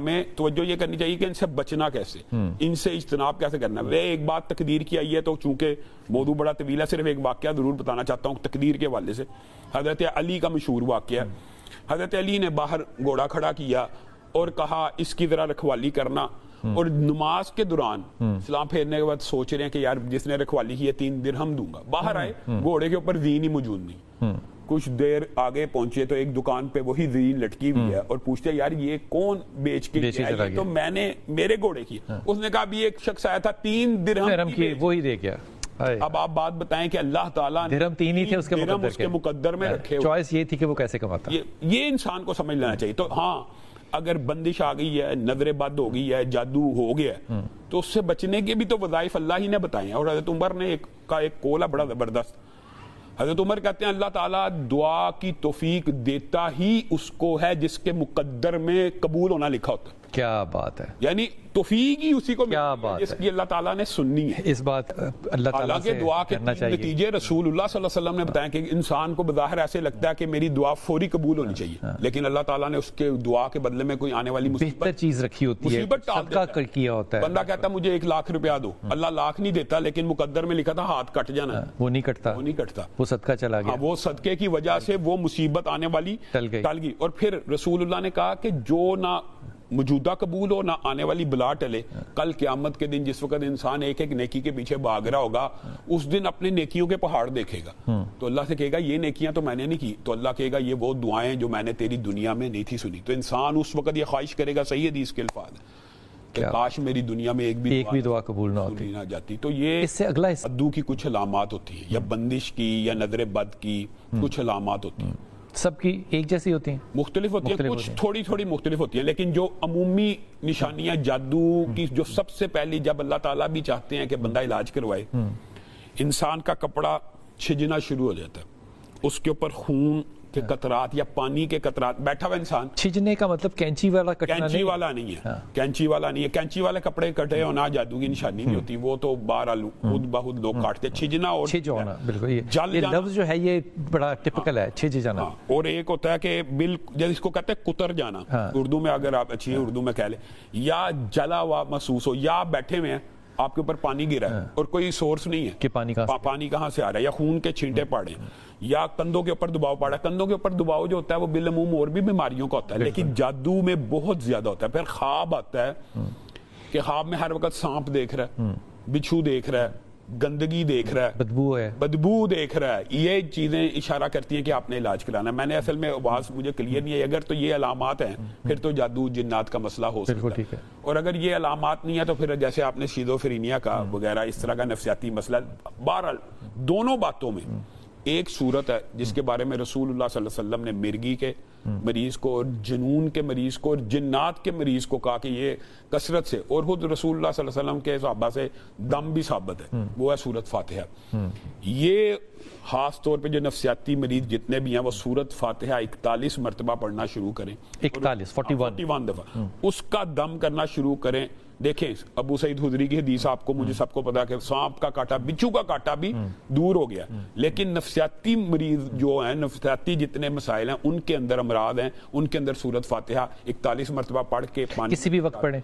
ہمیں توجہ یہ کرنی چاہیے کہ ان سے بچنا کیسے، ان سے اجتناب کیسے کرنا ہے۔ ایک بات تقدیر کی آئی ہے تو چونکہ موضوع بڑا طویل ہے، صرف ایک واقعہ ضرور بتانا چاہتا ہوں تقدیر کے حوالے سے۔ حضرت علی کا مشہور واقعہ ہے، حضرت علی نے باہر گھوڑا کھڑا کیا اور کہا اس کی ذرا رکھوالی کرنا، اور نماز کے دوران سلام پھیرنے کے بعد سوچ رہے ہیں کہ یار جس نے رکھوالی کی ہے 3 درہم دوں گا، باہر آئے گھوڑے کے اوپر زین ہی موجود نہیں۔ کچھ دیر آگے پہنچے تو ایک دکان پہ وہی زین لٹکی ہوئی ہے اور پوچھتے ہیں یار یہ کون بیچ کے گیا، یہ تو میں نے میرے گھوڑے کی۔ اس نے کہا ابھی ایک شخص آیا تھا 3 درہم کی، وہی دے گیا۔ اب آپ بات بتائیں کہ اللہ تعالیٰ نے درہم 3 ہی تھے اس کے مقدر میں رکھے، چوائس یہ تھی کہ وہ کیسے کماتا۔ یہ انسان کو سمجھ لینا چاہیے۔ تو ہاں اگر بندش آ گئی ہے، نظر بد ہو گئی ہے، جادو ہو گیا ہے، تو اس سے بچنے کے بھی تو وظائف اللہ ہی نے بتائے ہیں۔ اور حضرت عمر نے ایک قول ہے بڑا زبردست، حضرت عمر کہتے ہیں اللہ تعالیٰ دعا کی توفیق دیتا ہی اس کو ہے جس کے مقدر میں قبول ہونا لکھا ہوتا ہے۔ کیا بات ہے، یعنی توفیق ہی اسی کو کیا بات جس کی اللہ تعالیٰ نے سننی ہے۔ اس بات اللہ تعالیٰ کے دعا کے نتیجے رسول اللہ صلی اللہ علیہ وسلم نے بتایا کہ انسان کو بظاہر ایسے لگتا ہے کہ میری دعا فوری قبول ہونی چاہیے، لیکن اللہ تعالیٰ نے اس کے دعا کے بدلے میں کوئی آنے والی بہتر چیز رکھی ہوتی ہے، صدقہ کیا ہوتا ہے۔ بندہ کہتا ہے مجھے 1 لاکھ روپیہ دو، اللہ لاکھ نہیں دیتا لیکن مقدر میں لکھا تھا ہاتھ کٹ جانا، وہ نہیں کٹتا، وہ صدقہ چلا گیا، وہ صدقے کی وجہ سے وہ مصیبت آنے والی ٹل گئی۔ اور پھر رسول اللہ نے کہا کہ جو نہ موجودہ قبول ہو نہ آنے والی بلا ٹلے، کل قیامت کے دن جس وقت انسان ایک ایک نیکی کے پیچھے بھاگ رہا ہوگا، اس دن اپنے نیکیوں کے پہاڑ دیکھے گا تو اللہ سے کہے گا یہ نیکیاں تو میں نے نہیں کی، تو اللہ کہے گا یہ وہ دعائیں جو میں نے تیری دنیا میں نہیں تھی سنی۔ تو انسان اس وقت یہ خواہش کرے گا، صحیح حدیث کے الفاظ کہ کاش میری دنیا میں ایک بھی دعا قبول نہ جاتی۔ تو یہ اس سے اگلا جادو کی کچھ علامات ہوتی ہیں، یا بندش کی یا نظر بد کی کچھ علامات ہوتی ہیں، سب کی ایک جیسی ہوتی ہیں؟ مختلف ہوتی ہیں، کچھ تھوڑی تھوڑی مختلف ہوتی ہیں، لیکن جو عمومی نشانیاں جادو کی جو سب سے پہلی، جب اللہ تعالیٰ بھی چاہتے ہیں کہ بندہ علاج کروائے، انسان کا کپڑا چھجنا شروع ہو جاتا ہے، اس کے اوپر خون کے قطرات یا پانی کے قطرات، بیٹھا ہوا انسان، چھجنے کا مطلب کینچی والا کٹنا نہیں ہے، کینچی والا نہیں ہے، کینچی والے کپڑے کٹے ہونا جادو کی نشانی نہیں ہوتی، وہ تو بہرحال خود بہت لوگ کاٹتے، چھجنا اور چھج ہونا، بالکل یہ لفظ جو ہے یہ بڑا ٹپکل ہے، چھج جانا۔ اور ایک ہوتا ہے کہ جیسے اس کو کہتے ہیں کتر جانا، اردو میں اگر آپ اچھی اردو میں کہہ لیں، یا جلا ہوا محسوس ہو، یا بیٹھے ہوئے ہیں آپ کے اوپر پانی گرا ہے اور کوئی سورس نہیں ہے کہ پانی کہاں سے آ رہا ہے، یا خون کے چھینٹے پڑے، یا کندھوں کے اوپر دباؤ پڑا ہے۔ کندھوں کے اوپر دباؤ جو ہوتا ہے وہ بالعموم اور بھی بیماریوں کا ہوتا ہے، لیکن جادو میں بہت زیادہ ہوتا ہے۔ پھر خواب آتا ہے کہ خواب میں ہر وقت سانپ دیکھ رہا ہے، بچھو دیکھ رہا ہے، گندگی دیکھ رہا ہے، بدبو دیکھ رہا ہے، یہ چیزیں اشارہ کرتی ہیں کہ آپ نے علاج کرانا ہے۔ میں نے اصل میں آواز مجھے کلیئر نہیں ہے، اگر تو یہ علامات ہیں پھر تو جادو جنات کا مسئلہ ہو سکتا ہے، اور اگر یہ علامات نہیں ہے تو پھر جیسے آپ نے شیزوفرینیا کا وغیرہ اس طرح کا نفسیاتی مسئلہ۔ بہرحال دونوں باتوں میں ایک صورت ہے جس کے بارے میں رسول اللہ صلی اللہ علیہ وسلم نے مرگی کے مریض کو اور جنون کے مریض کو اور جنات کے مریض کو کہا کہ یہ کثرت سے، اور خود رسول اللہ صلی اللہ علیہ وسلم کے صحابہ سے دم بھی ثابت ہے، وہ ہے سورت فاتحہ۔ یہ خاص طور پہ جو نفسیاتی مریض جتنے بھی ہیں وہ سورت فاتحہ 41 مرتبہ پڑھنا شروع کریں، 41 دفعہ اس کا دم کرنا شروع کریں۔ دیکھیں ابو سعید خدری کی حدیث آپ کو مجھے سب کو پتا کہ سانپ کا کاٹا، بچھو کا کاٹا بھی دور ہو گیا، لیکن نفسیاتی مریض جو ہیں، نفسیاتی جتنے مسائل ہیں ان کے اندر امراض ہیں، ان کے اندر سورت فاتحہ 41 مرتبہ پڑھ کے پانی کسی بھی وقت پڑھیں،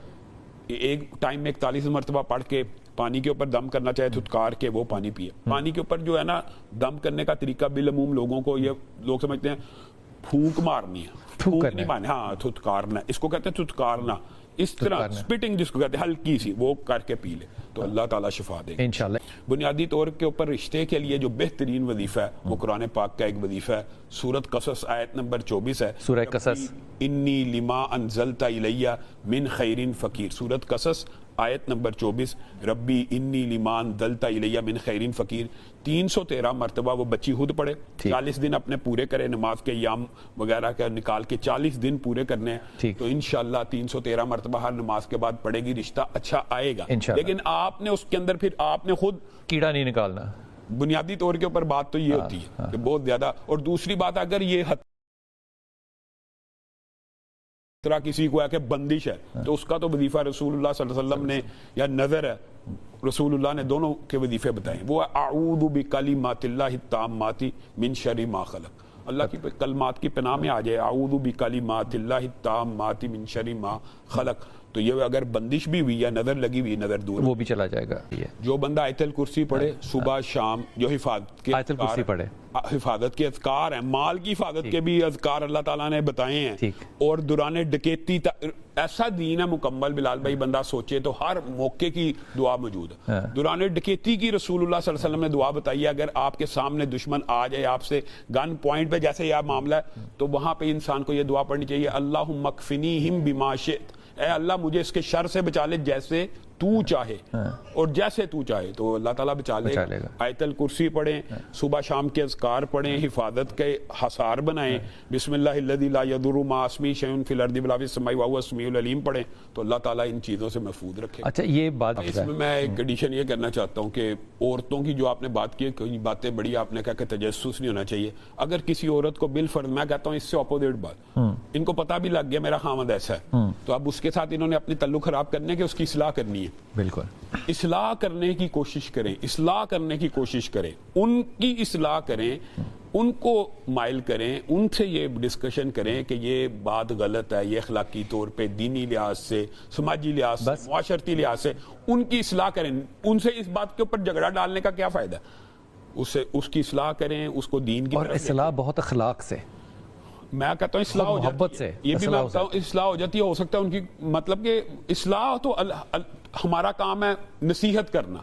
ایک ٹائم میں 41 مرتبہ پڑھ کے پانی کے اوپر دم کرنا چاہے تھتکار کے وہ پانی پیے۔ پانی کے اوپر جو ہے نا دم کرنے کا طریقہ بالعموم لوگوں کو یہ لوگ سمجھتے ہیں پھونک مارنی ہے، پھونک نہیں مارنی، ہاں تھتکارنا، اس کو کہتے ہیں تھتکارنا، اس طرح سپٹنگ جس کو کہتے ہیں ہلکی سی، وہ کر کے پی لے تو اللہ تعالیٰ شفا دے گا انشاءاللہ۔ بنیادی طور کے اوپر رشتے کے لیے جو بہترین وظیفہ ہے وہ قرآن پاک کا ایک وظیفہ ہے، سورت قصص آیت نمبر 24 ہے، سورہ قصص، انی لما انزلت الی من خیر فقیر، سورت قصص آیت نمبر 24، ربی انی لما انزلت الی من خیر فقیر، 313 مرتبہ وہ بچی خود پڑھے، 40 دن اپنے پورے کرے، نماز کے ایام وغیرہ کا نکال کے 40 دن پورے کرنے ہیں، تو انشاءاللہ 313 مرتبہ ہر نماز کے بعد پڑھے گی، رشتہ اچھا آئے گا، لیکن آپ نے اس کے اندر پھر آپ نے خود کیڑا نہیں نکالنا۔ بنیادی طور کے اوپر بات تو یہ ہوتی ہے کہ بہت زیادہ، اور دوسری بات اگر یہ طرح کسی کو ہے کہ بندش ہے تو اس کا تو وظیفہ رسول اللہ صلی اللہ علیہ وسلم نے یا نظر ہے رسول اللہ نے دونوں کے وظیفے بتائیں، وہ اعوذ بکلمات اللہ التامات من شر ما خلق، اللہ کی کلمات کی پناہ میں آ جائے، اعوذ بکلمات اللہ التامات من شر ما خلق، تو یہ اگر بندش بھی ہوئی یا نظر لگی ہوئی، نظر دور وہ بھی چلا جائے گا. جو بندہ آیت الکرسی پڑھے صبح شام، جو حفاظت کے آیت الکرسی پڑھے، حفاظت کے اذکار ہیں، مال کی حفاظت کے بھی اذکار اللہ تعالیٰ نے بتائے ہیں، اور دوران ڈکیتی ایسا دین ہے مکمل بلال بھائی، بندہ سوچے تو ہر موقع کی دعا موجود ہے. دوران ڈکیتی کی رسول اللہ صلی اللہ علیہ وسلم نے دعا بتائی ہے، اگر آپ کے سامنے دشمن آ جائے آپ سے گن پوائنٹ پہ جیسے یہ معاملہ ہے، تو وہاں پہ انسان کو یہ دعا پڑھنی چاہیے، اللہم اکفنیہم بما شئت، اے اللہ مجھے اس کے شر سے بچا لے جیسے تو چاہے اور جیسے تو چاہے، تو اللہ تعالیٰ بچا لے گا. آیت الکرسی پڑھیں، صبح شام کے اذکار پڑھیں، حفاظت کے حصار بنائیں، بسم اللہ الذی لا یضر مع اسمہ شیء فی الارض ولا فی السماء وہو السمیع العلیم پڑھیں، تو اللہ تعالیٰ ان چیزوں سے محفوظ رکھے. اچھا یہ بات اس میں میں ایک ایڈیشن یہ کرنا چاہتا ہوں کہ عورتوں کی جو آپ نے بات کی، کوئی باتیں بڑی آپ نے کہا کہ تجسس نہیں ہونا چاہیے. اگر کسی عورت کو بالفرض، میں کہتا ہوں اس سے اپوزٹ بات، ان کو پتہ بھی لگ گیا میرا خامد ایسا ہے، تو اب اس کے ساتھ انہوں نے اپنے تعلق خراب کرنے کے اس کی اصلاح کرنی ہے. بالکل اصلاح کرنے کی کوشش کریں، اصلاح کرنے کی کوشش کریں، ان کی اصلاح کریں، ان کو مائل کریں، ان سے یہ ڈسکشن کریں کہ یہ بات غلط ہے، یہ اخلاقی طور پہ دینی لحاظ سے، سماجی لحاظ سے، معاشرتی لحاظ سے ان کی اصلاح کریں. ان سے اس بات کے اوپر جھگڑا ڈالنے کا کیا فائدہ ہے؟ اس کی اصلاح کریں، اس کو دین کی، اور اصلاح بہت اخلاق سے، میں کہتا ہوں اصلاح ہو جاتی ہے، یہ بھی میں کہتا ہوں اصلاح ہو جاتی ہے. ہو سکتا ہے ان کی مطلب کہ اصلاح تو ہمارا کام ہے نصیحت کرنا.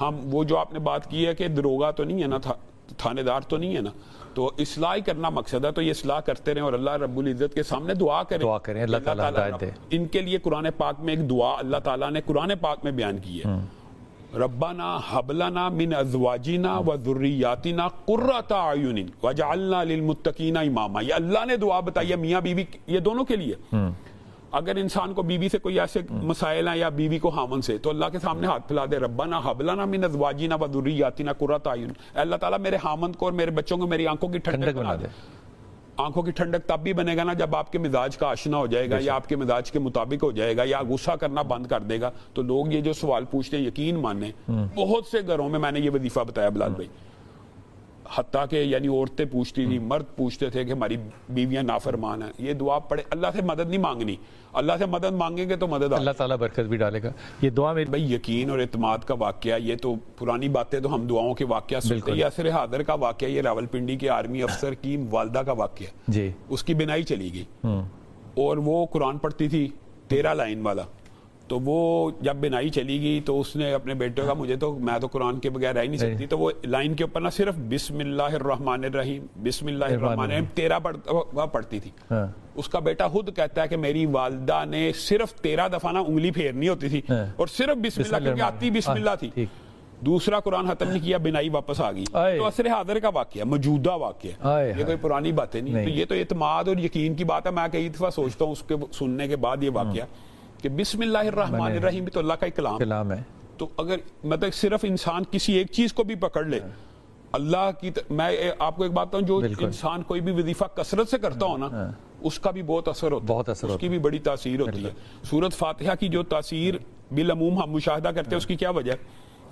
ہم وہ جو آپ نے بات کی ہے کہ دروگا تو نہیں ہے نا، تھانے دار تو نہیں ہے نا، تو اصلاح کرنا مقصد ہے. تو یہ اصلاح کرتے رہیں اور اللہ رب العزت کے سامنے دعا کریں، اللہ تعالیٰ ہدایت دے. ان کے لیے قرآن پاک میں ایک دعا اللہ تعالیٰ نے قرآن پاک میں بیان کی ہے، ربنا حب لنا من ازواجنا و ذریاتنا قرۃ اعین واجعلنا للمتقین اماما. یہ اللہ نے دعا بتائی ہے میاں بیوی، یہ دونوں کے لیے. اگر انسان کو بیوی سے کوئی ایسے مسائل ہیں یا بیوی کو خامن سے، تو اللہ کے سامنے ہاتھ پھیلا دے، ربنا حب لنا من ازواجنا و ذریاتنا قرۃ اعین، اے اللہ تعالیٰ میرے خامن کو اور میرے بچوں کو میری آنکھوں کی ٹھنڈک بنا دے. آنکھوں کی ٹھنڈک تب بھی بنے گا نا جب آپ کے مزاج کا آشنا ہو جائے گا، یا آپ کے مزاج کے مطابق ہو جائے گا، یا غصہ کرنا بند کر دے گا. تو لوگ یہ جو سوال پوچھتے ہیں یقین مانیں، بہت سے گھروں میں نے یہ وظیفہ بتایا بلال بھائی، حتیٰ کہ یعنی عورتیں پوچھتی تھی، مرد پوچھتے تھے کہ ہماری بیویاں نافرمان ہیں. یہ دعا پڑھے، اللہ سے مدد نہیں مانگنی، اللہ سے مدد مانگیں گے تو مدد اللہ تعالیٰ برکت بھی ڈالے گا. یہ دعا میں بھائی یقین اور اعتماد کا واقعہ، یہ تو پرانی باتیں تو ہم دعاؤں کے واقعہ سنتے ہیں. یہ عصر حاضر کا واقعہ، یہ راولپنڈی کے آرمی افسر کی والدہ کا واقعہ جی، اس کی بینائی چلی گئی اور وہ قرآن پڑھتی تھی 13 لائن والا. تو وہ جب بینائی چلی گئی تو اس نے اپنے بیٹے کا، میں تو قرآن کے بغیر رہ ہی نہیں سکتی، تو وہ لائن کے اوپر نہ صرف بسم اللہ الرحمن الرحیم، بسم اللہ الرحمن الرحیم 13 پڑھتی تھی. اس کا بیٹا خود کہتا ہے کہ میری والدہ نے صرف 13 دفعہ نا انگلی پھیرنی ہوتی تھی اور صرف بسم اللہ، کیونکہ آتی بسم اللہ تھی. دوسرا قرآن ختم نہیں کیا، بینائی واپس آ گئی. تو عصر حاضر کا واقعہ، موجودہ واقعہ، یہ کوئی پرانی باتیں نہیں. تو یہ تو اعتماد اور یقین کی بات ہے. میں کئی دفعہ سوچتا ہوں اس کے سننے کے بعد یہ واقعہ کہ بسم اللہ الرحمن الرحیم بھی تو اللہ کا کلام ہے. تو اگر مطلب صرف انسان کسی ایک چیز کو بھی پکڑ لے اللہ کی میں آپ کو ایک بات بتاؤں، جو انسان کوئی بھی وظیفہ کثرت سے کرتا ہو نا، اس کا بھی بہت اثر ہوتا ہے، اس کی بھی بڑی تاثیر ہوتی ہے. سورۃ فاتحہ کی جو تاثیر بالعموم ہم مشاہدہ کرتے ہیں، اس کی کیا وجہ ہے؟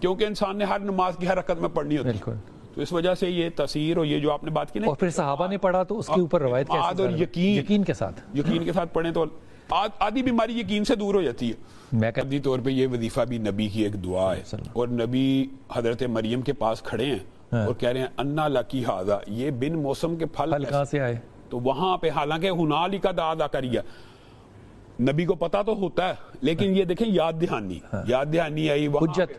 کیونکہ انسان نے ہر نماز کی ہر رکعت میں پڑھنی ہوتی ہے. تو اس وجہ سے یہ تاثیر اور یہ جو آپ نے بات کی نا، اور پھر صحابہ نے پڑھا تو اس کے اوپر روایت اور یقین کے ساتھ پڑھیں تو آدھی بیماری یقین سے دور ہو جاتی ہے. عقیدتی طور پہ یہ وظیفہ بھی نبی کی ایک دعا ہے، اور نبی حضرت مریم کے پاس کھڑے ہیں اور کہہ رہے ہیں انا لکی ھذا، یہ بن موسم کے پھل کہاں سے آئے؟ تو وہاں پہ حالانکہ ہنالک دعا زکریا، نبی کو پتا تو ہوتا ہے، لیکن یہ دیکھیں یاد دہانی آئی حجت.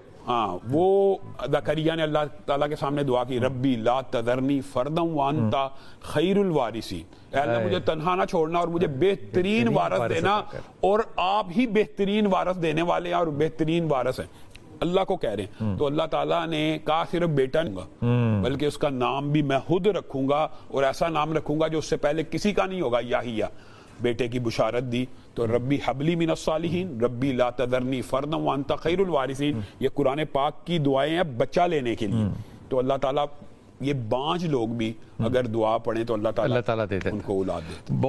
وہ زکریا نے اللہ تعالیٰ کے سامنے دعا کی، ربی لا تذرنی فردا وانت خیر الوارثین، اے اللہ مجھے تنہا نہ چھوڑنا اور مجھے بہترین وارث دینا، اور آپ ہی بہترین وارث دینے والے ہیں اور بہترین وارث ہیں. اللہ کو کہہ رہے ہیں. تو اللہ تعالیٰ نے کہا صرف بیٹا نہیں ہوگا بلکہ اس کا نام بھی میں خود رکھوں گا، اور ایسا نام رکھوں گا جو اس سے پہلے کسی کا نہیں ہوگا. یحییٰ بیٹے کی بشارت دی. تو ربی حبلی من الصالحین، ربی لا تذرنی فردا وانت خیر الوارثین، یہ قرآن پاک کی دعائیں ہیں بچہ لینے کے لیے. تو اللہ تعالیٰ یہ 5 لوگ بھی اگر دعا پڑھیں تو اللہ تعالیٰ دیتے ہیں ان کو اولاد دیتے ہیں.